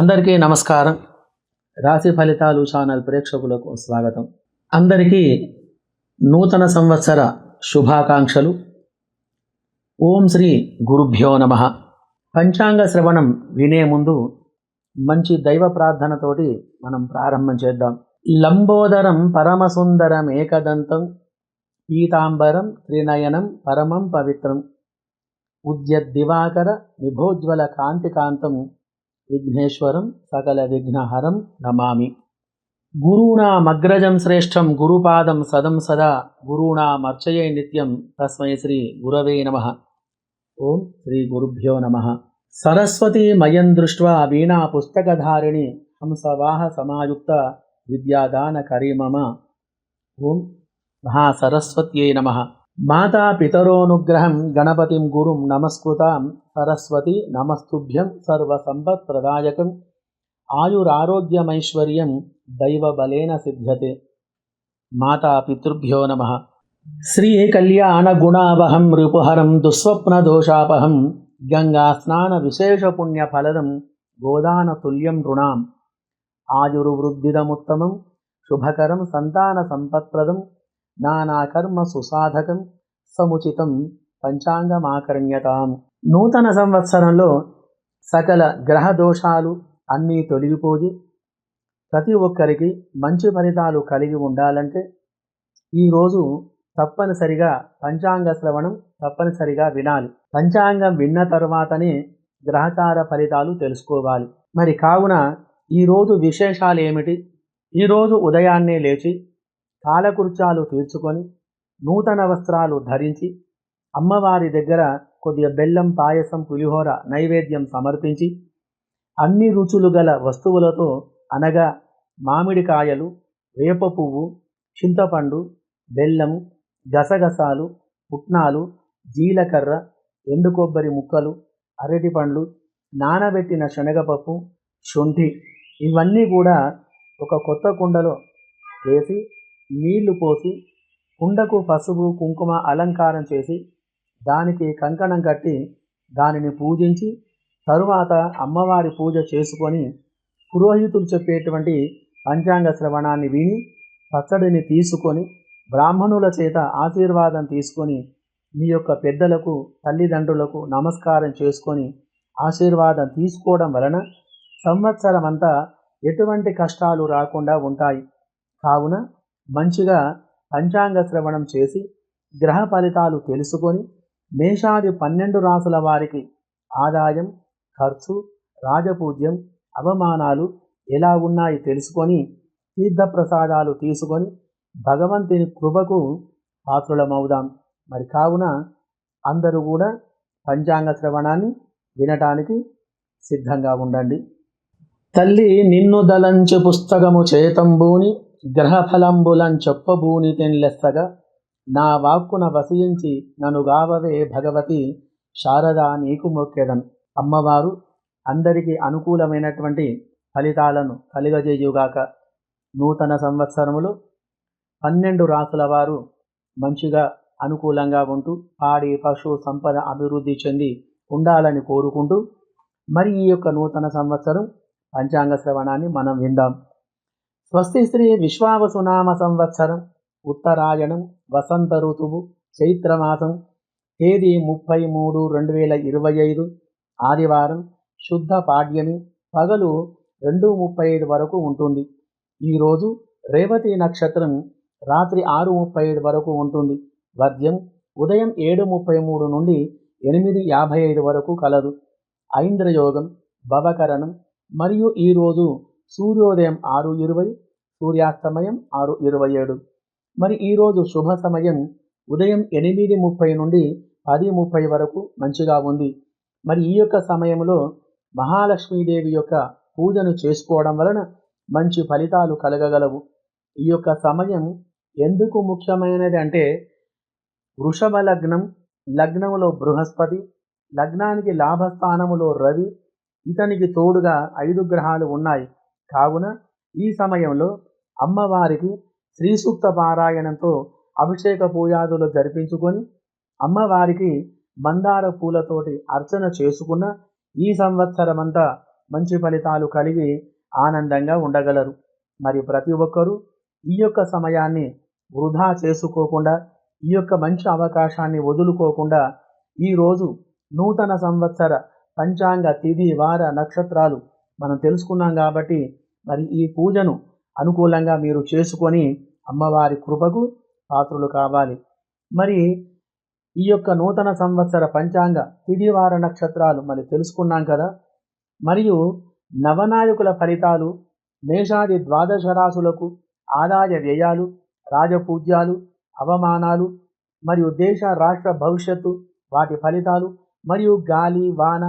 అందరికీ నమస్కారం. రాశి ఫలితాలు ఛానల్ ప్రేక్షకులకు స్వాగతం. అందరికీ నూతన సంవత్సర శుభాకాంక్షలు. ఓం శ్రీ గురుభ్యో నమః. పంచాంగ శ్రవణం వినే ముందు మంచి దైవ ప్రార్థనతోటి మనం ప్రారంభం చేద్దాం. లంబోదరం పరమసుందరం ఏకదంతం పీతాంబరం త్రినయనం పరమం పవిత్రం ఉద్యద్దివాకర నిభోజ్వల కాంతికాంతం విఘ్నేశ్వరం సకల విఘ్నహరం నమామి. గురూణామగ్రజం శ్రేష్టం గురుపాదం సదం సదా గురూణామర్చయే నిత్యం తస్మై శ్రీ గురవే నమః. ఓం శ్రీ గురుభ్యో నమః. సరస్వతీ మయం దృష్ట్వా వీణా పుస్తకధారిణి హంసవాహ సమాయుక్త విద్యాదాన కరీమమ. ఓం మహాసరస్వత్యై నమః. మాతా పితరోనుగ్రహం గణపతిం గురుం నమస్కృతాం సరస్వతి నమస్తుభ్యం సర్వసంపత్ప్రదాయకం ఆయురారోగ్యమైశ్వర్యం దైవబలేన సిద్ధ్యతే. మాతా పితృభ్యో నమః. శ్రీ కళ్యాణగుణావహం రిపుహరం దుస్వప్నదోషాపహం గంగాస్నాన విశేషపుణ్యఫలదం గోదానతుల్యం నృణాం ఆయుర్వృద్ధిదముత్తమం శుభకరం సంతాన సంపత్ప్రదం నానాకర్మ సుసాధకం సముచితం పంచాంగమాకర్ణ్యతాం. నూతన సంవత్సరంలో సకల గ్రహ దోషాలు అన్నీ తొలగిపోయి ప్రతి ఒక్కరికి మంచి ఫలితాలు కలిగి ఉండాలంటే ఈరోజు తప్పనిసరిగా పంచాంగ శ్రవణం తప్పనిసరిగా వినాలి. పంచాంగం విన్న తర్వాతనే గ్రహచార ఫలితాలు తెలుసుకోవాలి. మరి కావున ఈరోజు విశేషాలు ఏమిటి? ఈరోజు ఉదయాన్నే లేచి కాలకృత్యాలు తీర్చుకొని నూతన వస్త్రాలు ధరించి అమ్మవారి దగ్గర కొద్దిగా బెల్లం పాయసం పులిహోర నైవేద్యం సమర్పించి అన్ని రుచులు గల వస్తువులతో అనగా మామిడికాయలు వేప పువ్వు చింతపండు బెల్లం గసగసాలు పుట్నాలు జీలకర్ర ఎండు కొబ్బరి ముక్కలు అరటిపండ్లు నానబెట్టిన శనగపప్పు శొంఠి ఇవన్నీ కూడా ఒక కొత్త కుండలో వేసి నీళ్లు పోసి కుండకు పసుపు కుంకుమ అలంకారం చేసి దానికి కంకణం కట్టి దానిని పూజించి తరువాత అమ్మవారి పూజ చేసుకొని పురోహితులు చెప్పేటువంటి పంచాంగ శ్రవణాన్ని విని పచ్చడిని తీసుకొని బ్రాహ్మణుల చేత ఆశీర్వాదం తీసుకొని మీ యొక్క పెద్దలకు తల్లిదండ్రులకు నమస్కారం చేసుకొని ఆశీర్వాదం తీసుకోవడం వలన సంవత్సరం అంతా ఎటువంటి కష్టాలు రాకుండా ఉంటాయి. కావున మంచిగా పంచాంగ శ్రవణం చేసి గ్రహ ఫలితాలు తెలుసుకొని మేషాది 12 రాసుల వారికి ఆదాయం ఖర్చు రాజపూజ్యం అవమానాలు ఎలా ఉన్నాయి తెలుసుకొని తీర్థప్రసాదాలు తీసుకొని భగవంతుని కృపకు పాత్రులమవుదాం. మరి కావున అందరూ కూడా పంచాంగ శ్రవణాన్ని వినటానికి సిద్ధంగా ఉండండి. తల్లి నిన్ను దలంచు పుస్తకము చేతంబూని గ్రహఫలంబులం చెప్పబూని తెన్లెస్తగా నా వాక్కున వసించి నన్ను గావవే భగవతి శారద నీకు మొక్కెదన్. అమ్మవారు అందరికీ అనుకూలమైనటువంటి ఫలితాలను కలిగజేయుగాక. నూతన సంవత్సరములో 12 రాసుల వారు మంచిగా అనుకూలంగా ఉంటూ పాడి పశు సంపద అభివృద్ధి చెంది ఉండాలని కోరుకుంటూ మరి ఈ యొక్క నూతన సంవత్సరం పంచాంగ శ్రవణాన్ని మనం విందాం. స్వస్తి శ్రీ విశ్వావసునామ సంవత్సరం ఉత్తరాయణం వసంత ఋతువు చైత్రమాసం తేదీ 30/3/2025 ఆదివారం శుద్ధ పాడ్యమి పగలు 2:35 వరకు ఉంటుంది. ఈరోజు రేవతి నక్షత్రం రాత్రి 6:35 వరకు ఉంటుంది. వర్జ్యం ఉదయం 7:33 నుండి 8:55 వరకు కలదు. ఐంద్రయోగం భవకరణం మరియు ఈరోజు సూర్యోదయం 6:20 సూర్యాస్తమయం 6:27. మరి ఈరోజు శుభ సమయం ఉదయం 8:30 నుండి 10:30 వరకు మంచిగా ఉంది. మరి ఈ యొక్క సమయంలో మహాలక్ష్మీదేవి యొక్క పూజను చేసుకోవడం వలన మంచి ఫలితాలు కలగగలవు. ఈ యొక్క సమయం ఎందుకు ముఖ్యమైనది అంటే వృషభ లగ్నం, లగ్నంలో బృహస్పతి, లగ్నానికి లాభస్థానములో రవి, ఇతనికి తోడుగా 5 గ్రహాలు ఉన్నాయి. కావున ఈ సమయంలో అమ్మవారికి శ్రీ సూక్త పారాయణంతో అభిషేక పూజాదులు జరిపించుకొని అమ్మవారికి మందార పూలతోటి అర్చన చేసుకున్న ఈ సంవత్సరమంతా మంచి ఫలితాలు కలిగి ఆనందంగా ఉండగలరు. మరి ప్రతి ఒక్కరూ ఈ యొక్క సమయాన్ని వృధా చేసుకోకుండా, ఈ యొక్క మంచి అవకాశాన్ని వదులుకోకుండా ఈరోజు నూతన సంవత్సర పంచాంగ తిథి వార నక్షత్రాలు మనం తెలుసుకున్నాం కాబట్టి మరి ఈ పూజను అనుకూలంగా మీరు చేసుకొని అమ్మవారి కృపకు పాత్రులు కావాలి. మరి ఈ యొక్క నూతన సంవత్సర పంచాంగ తిథివార నక్షత్రాలు మరి తెలుసుకున్నాం కదా. మరియు నవనాయకుల ఫలితాలు, మేషాది ద్వాదశ రాశులకు ఆదాయ వ్యయాలు, రాజపూజ్యాలు, అవమానాలు మరియు దేశ రాష్ట్ర భవిష్యత్తు వాటి ఫలితాలు మరియు గాలి వాన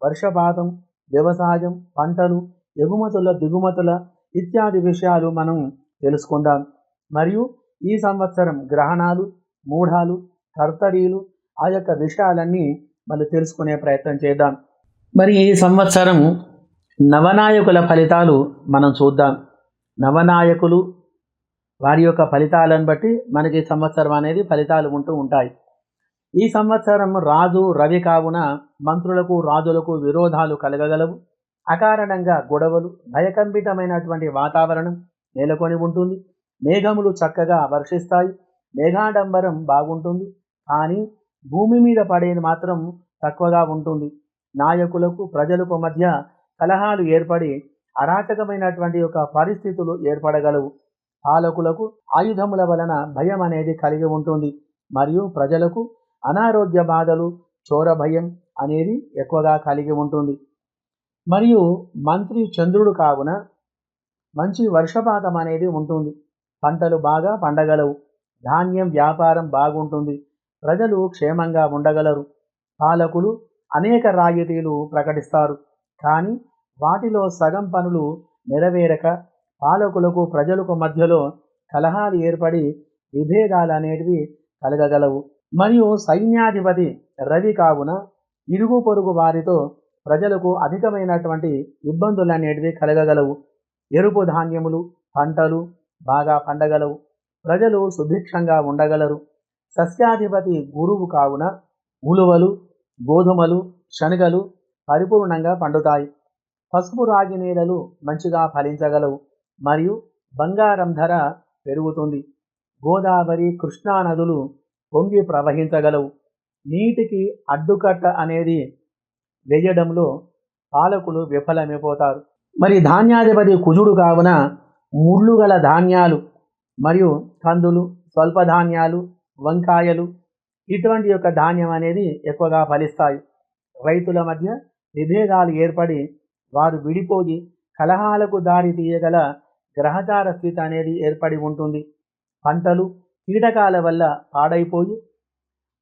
వర్షపాతం వ్యవసాయం పంటలు ఎగుమతుల దిగుమతుల ఇత్యాది విషయాలు మనం తెలుసుకుందాం. మరియు ఈ సంవత్సరం గ్రహణాలు మూఢాలు కర్తరీలు ఆ యొక్క విషయాలన్నీ మనం తెలుసుకునే ప్రయత్నం చేద్దాం. మరి ఈ సంవత్సరం నవనాయకుల ఫలితాలు మనం చూద్దాం. నవనాయకులు వారి యొక్క ఫలితాలను బట్టి మనకి సంవత్సరం అనేది ఫలితాలు ఉంటూ ఉంటాయి. ఈ సంవత్సరం రాజు రవి కావున మంత్రులకు రాజులకు విరోధాలు కలగగలవు. అకారణంగా గొడవలు భయకంపితమైనటువంటి వాతావరణం నెలకొని ఉంటుంది. మేఘములు చక్కగా వర్షిస్తాయి. మేఘాడంబరం బాగుంటుంది. కానీ భూమి మీద పడేది మాత్రం తక్కువగా ఉంటుంది. నాయకులకు ప్రజలకు మధ్య కలహాలు ఏర్పడి అరాచకమైనటువంటి యొక్క పరిస్థితులు ఏర్పడగలవు. పాలకులకు ఆయుధముల వలన భయం అనేది కలిగి ఉంటుంది. మరియు ప్రజలకు అనారోగ్య బాధలు చోర భయం అనేది ఎక్కువగా కలిగి ఉంటుంది. మరియు మంత్రి చంద్రుడు కావున మంచి వర్షపాతం అనేది ఉంటుంది. పంటలు బాగా పండగలవు. ధాన్యం వ్యాపారం బాగుంటుంది. ప్రజలు క్షేమంగా ఉండగలరు. పాలకులు అనేక రాయితీలు ప్రకటిస్తారు. కానీ వాటిలో సగం పనులు నెరవేరక పాలకులకు ప్రజలకు మధ్యలో కలహాలు ఏర్పడి విభేదాలు అనేటివి కలగగలవు. మరియు సైన్యాధిపతి రవి కావున ఇరుగు పొరుగు వారితో ప్రజలకు అధికమైనటువంటి ఇబ్బందులు అనేటివి కలగగలవు. ఎరుపు ధాన్యములు పంటలు బాగా పండగలవు. ప్రజలు సుభిక్షంగా ఉండగలరు. సస్యాధిపతి గురువు కావున ఉలువలు గోధుమలు శనగలు పరిపూర్ణంగా పండుతాయి. పసుపు రాగి నేలలు మంచిగా ఫలించగలవు. మరియు బంగారం ధర పెరుగుతుంది. గోదావరి కృష్ణా నదులు పొంగి ప్రవహించగలవు. నీటికి అడ్డుకట్ట అనేది వేయడంలో పాలకులు విఫలమైపోతారు. మరి ధాన్యాధిపతి కుజుడు కావున ముళ్ళు గల ధాన్యాలు మరియు కందులు స్వల్పధాన్యాలు వంకాయలు ఇటువంటి యొక్క ధాన్యం అనేది ఎక్కువగా ఫలిస్తాయి. రైతుల మధ్య విభేదాలు ఏర్పడి వారు విడిపోయి కలహాలకు దారి తీయగల గ్రహచార స్థితి అనేది ఏర్పడి ఉంటుంది. పంటలు కీటకాల వల్ల పాడైపోయి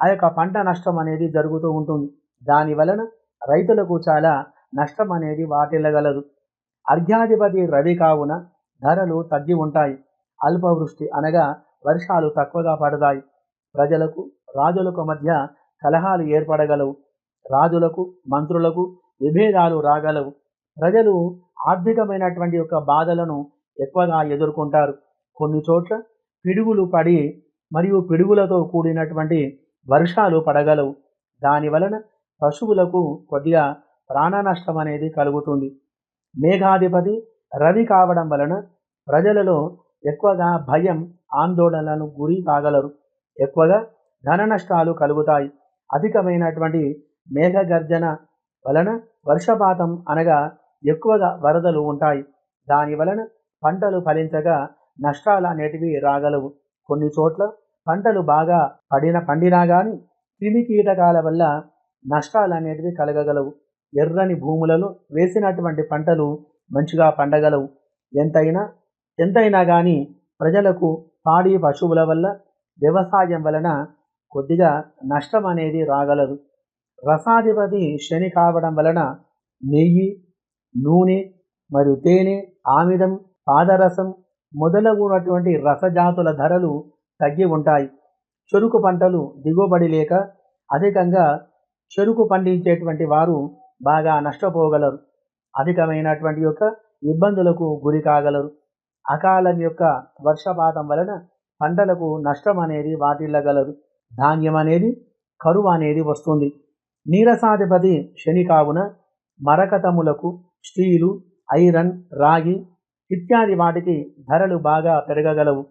ఆ యొక్క పంట నష్టం అనేది జరుగుతూ ఉంటుంది. దాని వలన రైతులకు చాలా నష్టం అనేది వాటిల్లగలదు. అర్ఘ్యాధిపతి రవి కావున ధరలు తగ్గి ఉంటాయి. అల్పవృష్టి అనగా వర్షాలు తక్కువగా పడతాయి. ప్రజలకు రాజులకు మధ్య కలహాలు ఏర్పడగలవు. రాజులకు మంత్రులకు విభేదాలు రాగలవు. ప్రజలు ఆర్థికమైనటువంటి యొక్క బాధలను ఎక్కువగా ఎదుర్కొంటారు. కొన్ని చోట్ల పిడుగులు పడి మరియు పిడుగులతో కూడినటువంటి వర్షాలు పడగలవు. దాని వలన పశువులకు కొద్దిగా ప్రాణ నష్టం అనేది కలుగుతుంది. మేఘాధిపతి రవి కావడం వలన ప్రజలలో ఎక్కువగా భయం ఆందోళనలను గురి కాగలరు. ఎక్కువగా ధన నష్టాలు కలుగుతాయి. అధికమైనటువంటి మేఘ గర్జన వలన వర్షపాతం అనగా ఎక్కువగా వరదలు ఉంటాయి. దాని వలన పంటలు ఫలించగా నష్టాలు అనేటివి రాగలవు. కొన్ని చోట్ల పంటలు బాగా పండినా కానీ క్రిమి కీటకాల వల్ల నష్టాలు అనేటివి కలగగలవు. ఎర్రని భూములలో వేసినటువంటి పంటలు మంచిగా పండగలవు. ఎంతైనా కానీ ప్రజలకు పాడి పశువుల వల్ల వ్యవసాయం వలన కొద్దిగా నష్టం అనేది రాగలదు. రసాధిపతి శని కావడం వలన నెయ్యి నూనె మరియు తేనె ఆమిదం పాదరసం మొదలగునటువంటి రసజాతుల ధరలు తగ్గి ఉంటాయి. చెరుకు పంటలు దిగుబడి లేక అధికంగా చెరుకు పండించేటువంటి వారు బాగా నష్టపోగలరు. అధికమైనటువంటి యొక్క ఇబ్బందులకు గురి కాగలరు. అకాలం యొక్క వర్షపాతం వలన పంటలకు నష్టం అనేది వాటిల్లగలదు. ధాన్యం అనేది కరువు అనేది వస్తుంది. నీరసాధిపతి శని కావున మరకతములకు స్టీలు, ఐరన్, రాగి ఇత్యాది వాటికి ధరలు బాగా పెరగగలవు.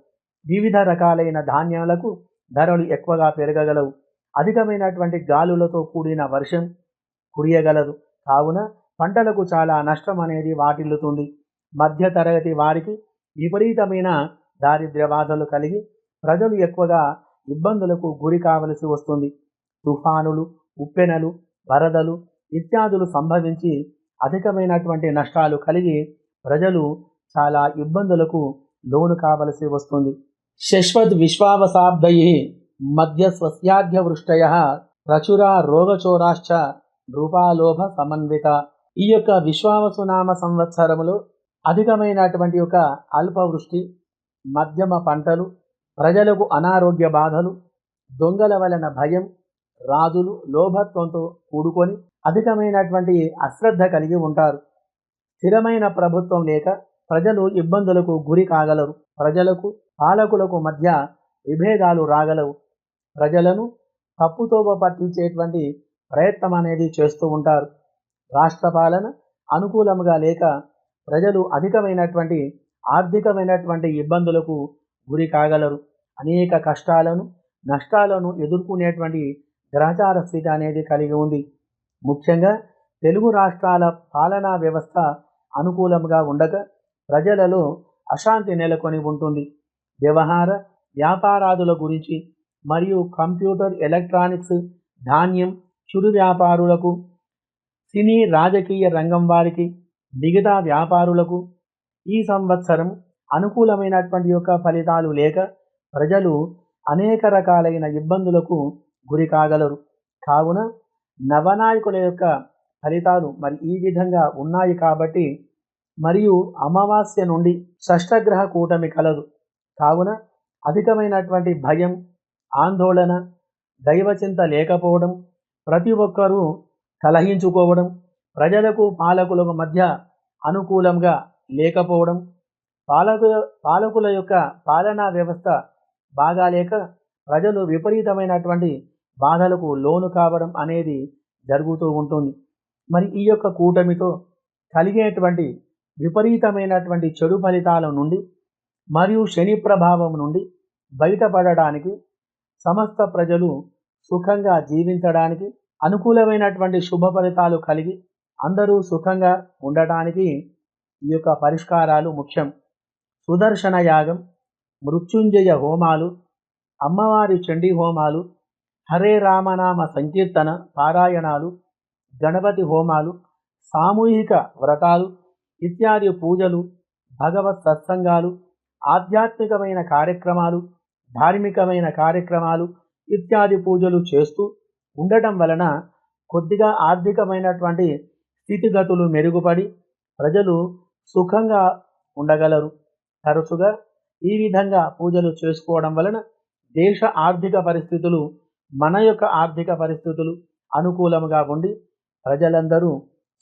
వివిధ రకాలైన ధాన్యాలకు ధరలు ఎక్కువగా పెరగగలవు. అధికమైనటువంటి గాలులతో కూడిన వర్షం కురియగలదు. కావున పంటలకు చాలా నష్టం అనేది వాటిల్లుతుంది. మధ్యతరగతి వారికి విపరీతమైన దారిద్ర్య బాధలు కలిగి ప్రజలు ఎక్కువగా ఇబ్బందులకు గురి కావలసి వస్తుంది. తుఫానులు, ఉప్పెనలు, వరదలు ఇత్యాదులు సంభవించి అధికమైనటువంటి నష్టాలు కలిగి ప్రజలు చాలా ఇబ్బందులకు లోను కావలసి వస్తుంది. శశ్వత్ విశ్వావసాబ్దై మధ్య స్వస్యాధ్య వృష్టయ ప్రచురా రోగచోరాశ్చ నృపాలోభ సమన్విత. ఈ యొక్క విశ్వావసునామ సంవత్సరములో అధికమైనటువంటి యొక్క అల్పవృష్టి, మధ్యమ పంటలు, ప్రజలకు అనారోగ్య బాధలు, దొంగల వలన భయం, రాజులు లోభత్వంతో కూడుకొని అధికమైనటువంటి అశ్రద్ధ కలిగి ఉంటారు. స్థిరమైన ప్రభుత్వం లేక ప్రజలు ఇబ్బందులకు గురి కాగలరు. ప్రజలకు పాలకులకు మధ్య విభేదాలు రాగలవు. ప్రజలను తప్పుతోవ పట్టించేటువంటి ప్రయత్నం అనేది చేస్తూ ఉంటారు. రాష్ట్ర పాలన అనుకూలంగా లేక ప్రజలు అధికమైనటువంటి ఆర్థికమైనటువంటి ఇబ్బందులకు గురి కాగలరు. అనేక కష్టాలను, నష్టాలను ఎదుర్కొనేటువంటి గ్రహచార స్థితి అనేది కలిగి ఉంది. ముఖ్యంగా తెలుగు రాష్ట్రాల పాలనా వ్యవస్థ అనుకూలంగా ఉండక ప్రజలలో అశాంతి నెలకొని ఉంటుంది. వ్యవహార వ్యాపారాదుల గురించి మరియు కంప్యూటర్, ఎలక్ట్రానిక్స్, ధాన్యం, చిరు వ్యాపారులకు, సినీ రాజకీయ రంగం వారికి, మిగతా వ్యాపారులకు ఈ సంవత్సరం అనుకూలమైనటువంటి యొక్క ఫలితాలు లేక ప్రజలు అనేక రకాలైన ఇబ్బందులకు గురి కాగలరు. కావున నవనాయకుల యొక్క ఫలితాలు మరి ఈ విధంగా ఉన్నాయి కాబట్టి మరియు అమావాస్య నుండి షష్ఠగ్రహ కూటమి కలదు. కావున అధికమైనటువంటి భయం, ఆందోళన, దైవచింత లేకపోవడం, ప్రతి ఒక్కరూ కలహించుకోవడం, ప్రజలకు పాలకులకు మధ్య అనుకూలంగా లేకపోవడం, పాలకుల యొక్క పాలనా వ్యవస్థ బాగాలేక ప్రజలు విపరీతమైనటువంటి బాధలకు లోను కావడం అనేది జరుగుతూ ఉంటుంది. మరి ఈ యొక్క కూటమితో కలిగేటువంటి విపరీతమైనటువంటి చెడు ఫలితాల నుండి మరియు శని ప్రభావం నుండి బయటపడడానికి, సమస్త ప్రజలు సుఖంగా జీవించడానికి, అనుకూలమైనటువంటి శుభ ఫలితాలు కలిగి అందరూ సుఖంగా ఉండటానికి ఈ యొక్క పరిష్కారాలు ముఖ్యం. సుదర్శన యాగం, మృత్యుంజయ హోమాలు, అమ్మవారి చండీ హోమాలు, హరే రామనామ సంకీర్తన పారాయణాలు, గణపతి హోమాలు, సామూహిక వ్రతాలు ఇత్యాది పూజలు, భగవత్ సత్సంగాలు, ఆధ్యాత్మికమైన కార్యక్రమాలు, ధార్మికమైన కార్యక్రమాలు ఇత్యాది పూజలు చేస్తూ ఉండటం వలన కొద్దిగా ఆర్థికమైనటువంటి స్థితిగతులు మెరుగుపడి ప్రజలు సుఖంగా ఉండగలరు. తరచుగా ఈ విధంగా పూజలు చేసుకోవడం వలన దేశ ఆర్థిక పరిస్థితులు, మన యొక్క ఆర్థిక పరిస్థితులు అనుకూలంగా ఉండి ప్రజలందరూ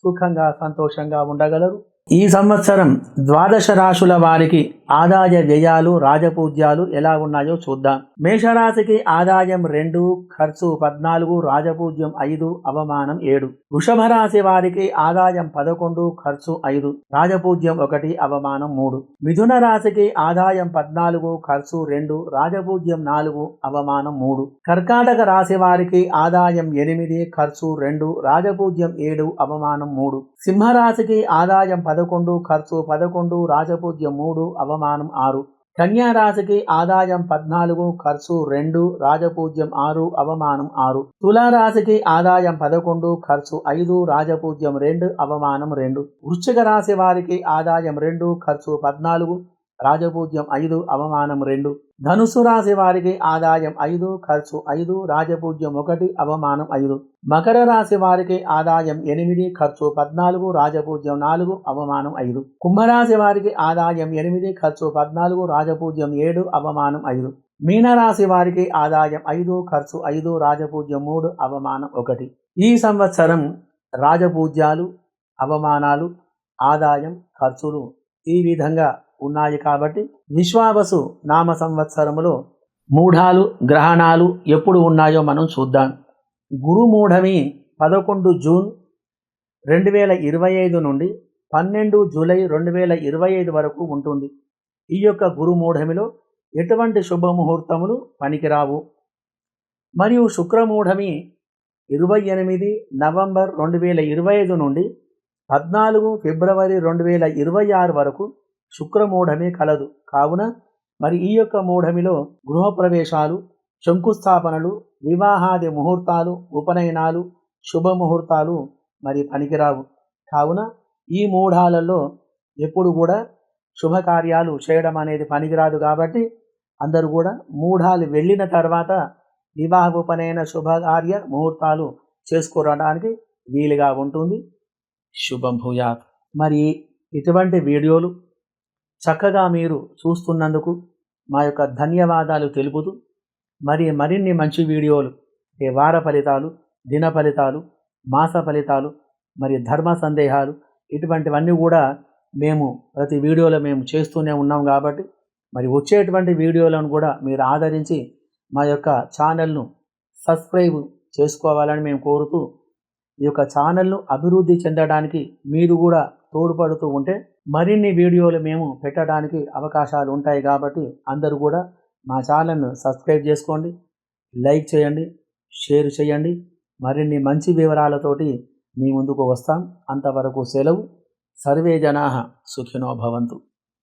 సుఖంగా సంతోషంగా ఉండగలరు. ఈ సంవత్సరం ద్వాదశ రాశుల వారికి ఆదాయ వ్యయాలు, రాజపూజ్యాలు ఎలా ఉన్నాయో చూద్దాం. మేషరాశికి ఆదాయం 2, ఖర్చు 14, రాజపూజ్యం 5, అవమానం 7. వృషభ రాశి వారికి ఆదాయం 11, ఖర్చు 5, రాజపూజ్యం 1, అవమానం 3. మిథున రాశికి ఆదాయం 14, ఖర్చు 2, రాజపూజ్యం 4, అవమానం 3. కర్కాటక రాశి వారికి ఆదాయం 8, ఖర్చు 2, రాజపూజ్యం 7, అవమానం 3. సింహరాశికి ఆదాయం 11, ఖర్చు 11, రాజపూజ్యం 3, అవమానం 6. కన్యా రాశికి ఆదాయం 14, ఖర్చు 2, రాజపూజ్యం 6, అవమానం 6. తులారాశికి ఆదాయం 11, ఖర్చు 5, రాజపూజ్యం 2, అవమానం 2. వృశ్చిక రాశి వారికి ఆదాయం 2, ఖర్చు 14, రాజపూజ్యం 5, అవమానం 2. ధనుసు రాశి వారికి ఆదాయం 5, ఖర్చు 5, రాజపూజ్యం 1, అవమానం 5. మకర రాశి వారికి ఆదాయం 8, ఖర్చు 14, రాజపూజ్యం 4, అవమానం 5. కుంభరాశి వారికి ఆదాయం 8, ఖర్చు 14, రాజపూజ్యం 7, అవమానం 5. మీనరాశి వారికి ఆదాయం 5, ఖర్చు 5, రాజపూజ్యం 3, అవమానం 1. ఈ సంవత్సరం రాజపూజ్యాలు, అవమానాలు, ఆదాయం, ఖర్చులు ఈ విధంగా ఉన్నాయి కాబట్టి విశ్వావసు నామ సంవత్సరములో మూఢాలు, గ్రహణాలు ఎప్పుడు ఉన్నాయో మనం చూద్దాం. గురుమూఢమి 11 జూన్ 2025 నుండి 12 జూలై 2025 వరకు ఉంటుంది. ఈ యొక్క గురుమూఢమిలో ఎటువంటి శుభముహూర్తములు పనికిరావు. మరియు శుక్రమూఢమి 28 నవంబర్ 2025 నుండి 14 ఫిబ్రవరి 2026 వరకు శుక్రమూఢమి కలదు. కావున మరి ఈ యొక్క మూఢమిలో గృహప్రవేశాలు, శంకుస్థాపనలు, వివాహాది ముహూర్తాలు, ఉపనయనాలు, శుభముహూర్తాలు మరి పనికిరావు. కావున ఈ మూఢాలలో ఎప్పుడు కూడా శుభకార్యాలు చేయడం అనేది పనికిరాదు. కాబట్టి అందరూ కూడా మూఢాలు వెళ్ళిన తర్వాత వివాహ ఉపనయన శుభకార్య ముహూర్తాలు చేసుకోవడానికి వీలుగా ఉంటుంది. శుభం భూయాత్. మరి ఇటువంటి వీడియోలు చక్కగా మీరు చూస్తున్నందుకు మా యొక్క ధన్యవాదాలు తెలుపుతూ మరిన్ని మంచి వీడియోలు, వార ఫలితాలు, దిన ఫలితాలు, మాస ఫలితాలు, మరి ధర్మ సందేహాలు, ఇటువంటివన్నీ కూడా మేము ప్రతి వీడియోలో మేము చేస్తూనే ఉన్నాం. కాబట్టి మరి వచ్చేటువంటి వీడియోలను కూడా మీరు ఆదరించి మా యొక్క ఛానల్ను సబ్స్క్రైబ్ చేసుకోవాలని మేము కోరుతూ, ఈ యొక్క ఛానల్ను అభివృద్ధి చెందడానికి మీరు కూడా తోడ్పడుతూ ఉంటే మరిన్ని వీడియోలు మేము పెట్టడానికి అవకాశాలు ఉంటాయి. కాబట్టి అందరూ కూడా మా ఛానల్ను సబ్స్క్రైబ్ చేసుకోండి, లైక్ చేయండి, షేర్ చేయండి. మరిన్ని మంచి వివరాలతోటి మీ ముందుకు వస్తాం. అంతవరకు సెలవు. సర్వే జనాః సుఖినో భవంతు.